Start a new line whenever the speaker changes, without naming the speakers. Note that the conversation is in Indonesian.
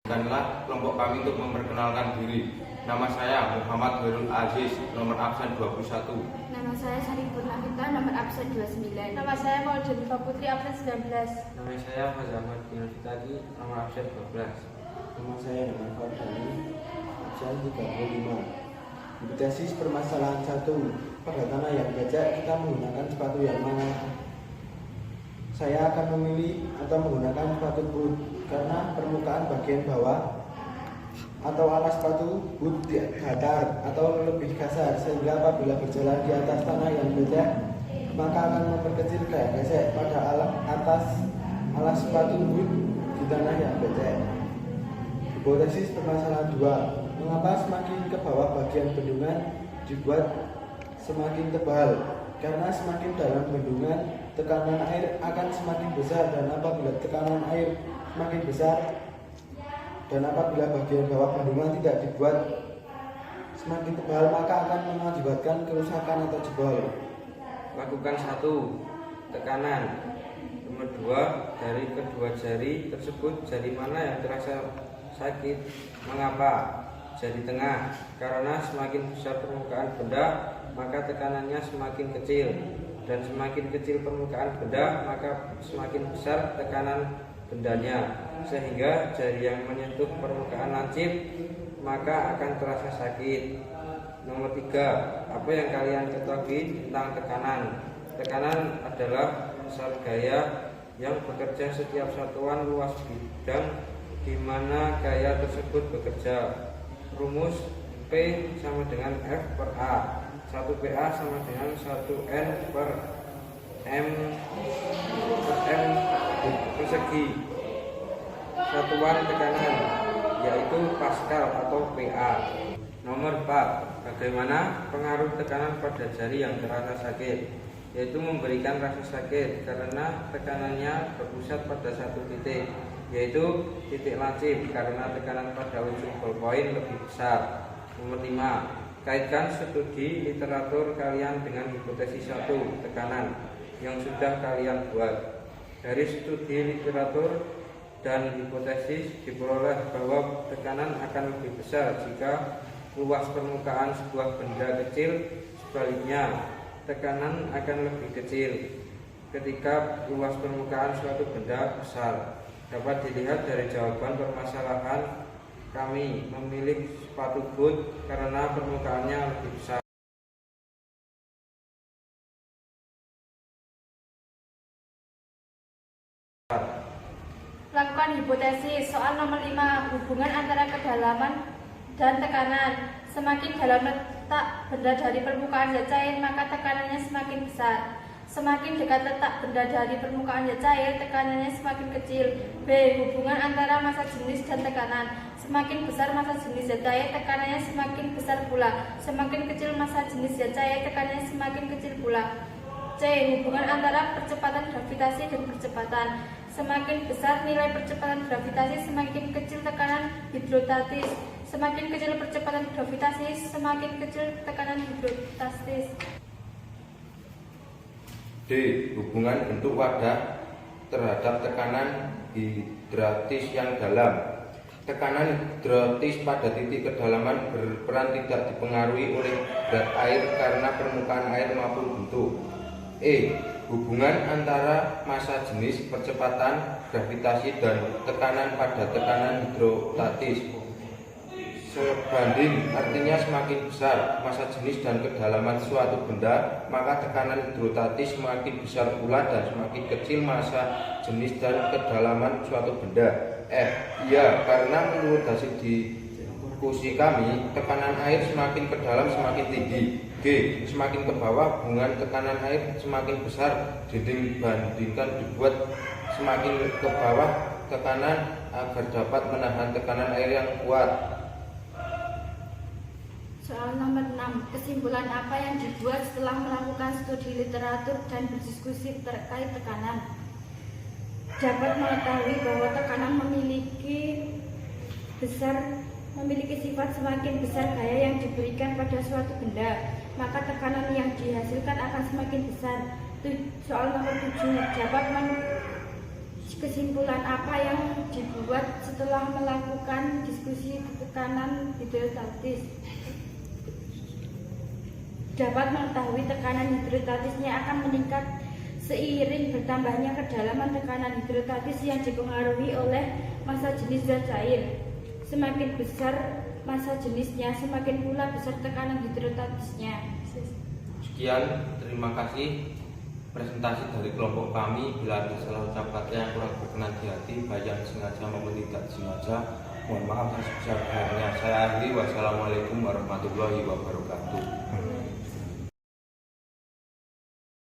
Bukanlah kelompok kami untuk memperkenalkan diri. Nama saya Muhammad Khairul Aziz, nomor absen 21.
Nama saya Saripur Nafita, nomor absen 29.
Nama saya Maudie Putri, absen 19.
Nama saya Fazahmat Binafitaki, nomor absen 12.
Nama saya Nama Fardani, absen 35. Hipotesis permasalahan 1. Pada tanah yang becek kita menggunakan sepatu yang mana? Saya akan memilih atau menggunakan sepatu boot karena permukaan bagian bawah atau alas sepatu boot datar atau lebih kasar, sehingga apabila berjalan di atas tanah yang becek maka akan memperkecil gaya gesek pada atas alas sepatu boot di tanah yang becek. Hipotesis permasalahan 2. Mengapa semakin ke bawah bagian bendungan dibuat semakin tebal? Karena semakin dalam bendungan tekanan air akan semakin besar, dan apabila tekanan air semakin besar dan apabila bagian bawah bendungan tidak dibuat semakin tebal maka akan mengakibatkan kerusakan atau jebol.
Lakukan 1. Tekanan. Nomor 2. Dari kedua jari tersebut, jari mana yang terasa sakit? Mengapa? Jari tengah. Karena semakin besar permukaan benda maka tekanannya semakin kecil, dan semakin kecil permukaan benda maka semakin besar tekanan bendanya, sehingga jari yang menyentuh permukaan lancip maka akan terasa sakit. Nomor 3. Apa yang kalian ketahui tentang tekanan? Tekanan adalah besar gaya yang bekerja setiap satuan luas bidang di mana gaya tersebut bekerja. Rumus P sama dengan F per A. 1 PA sama dengan 1 N per M persegi. Satuan tekanan yaitu Pascal atau PA. Nomor 4. Bagaimana pengaruh tekanan pada jari yang terasa sakit? Yaitu memberikan rasa sakit karena tekanannya berpusat pada satu titik, yaitu titik lancip, karena tekanan pada ujung ballpoint lebih besar. Nomor 5. Kaitkan studi literatur kalian dengan hipotesis 1 tekanan yang sudah kalian buat. Dari studi literatur dan hipotesis diperoleh bahwa tekanan akan lebih besar jika luas permukaan sebuah benda kecil, sebaliknya tekanan akan lebih kecil ketika luas permukaan suatu benda besar. Dapat dilihat dari jawaban permasalahan. Kami memilih sepatu boot karena permukaannya lebih besar.
Lakukan hipotesis. Soal nomor 5. Hubungan antara kedalaman dan tekanan. Semakin dalam letak benda dari permukaan zat cair maka tekanannya semakin besar. Semakin dekat letak benda dari permukaan zat cair, tekanannya semakin kecil. B. Hubungan antara massa jenis dan tekanan. Semakin besar massa jenis zat cair, tekanannya semakin besar pula. Semakin kecil massa jenis zat cair, tekanannya semakin kecil pula. C. Hubungan antara percepatan gravitasi dan kecepatan. Semakin besar nilai percepatan gravitasi, semakin kecil tekanan hidrostatis. Semakin kecil percepatan gravitasi, semakin kecil tekanan hidrostatis.
D. Hubungan bentuk wadah terhadap tekanan hidratis yang dalam. Tekanan hidratis pada titik kedalaman berperan tidak dipengaruhi oleh berat air karena permukaan air maupun bentuk. E. Hubungan antara massa jenis, percepatan gravitasi dan tekanan pada tekanan hidrostatis sebanding, artinya semakin besar massa jenis dan kedalaman suatu benda maka tekanan hidrostatis semakin besar pula, dan semakin kecil massa jenis dan kedalaman suatu benda. F. Ya, karena menurut hasil diskusi kami tekanan air semakin ke dalam semakin tinggi. G. Semakin ke bawah hubungan tekanan air semakin besar dibandingkan dibuat semakin ke bawah tekanan agar dapat menahan tekanan air yang kuat.
Soal nomor 6. Kesimpulan apa yang dibuat setelah melakukan studi literatur dan berdiskusi terkait tekanan? Dapat mengetahui bahwa tekanan memiliki sifat semakin besar gaya yang diberikan pada suatu benda, maka tekanan yang dihasilkan akan semakin besar. Soal nomor 7. kesimpulan apa yang dibuat setelah melakukan diskusi tekanan hidrostatis? Dapat mengetahui tekanan hidrostatisnya akan meningkat seiring bertambahnya kedalaman tekanan hidrostatis yang dipengaruhi oleh massa jenis zat cair. Semakin besar massa jenisnya, semakin pula besar tekanan hidrostatisnya.
Sekian, terima kasih presentasi dari kelompok kami. Bila ada salah ucap kata yang kurang berkenan di hati, baik yang sengaja maupun tidak sengaja, mohon maaf sebesar-besarnya. Saya akhiri, wassalamualaikum warahmatullahi wabarakatuh.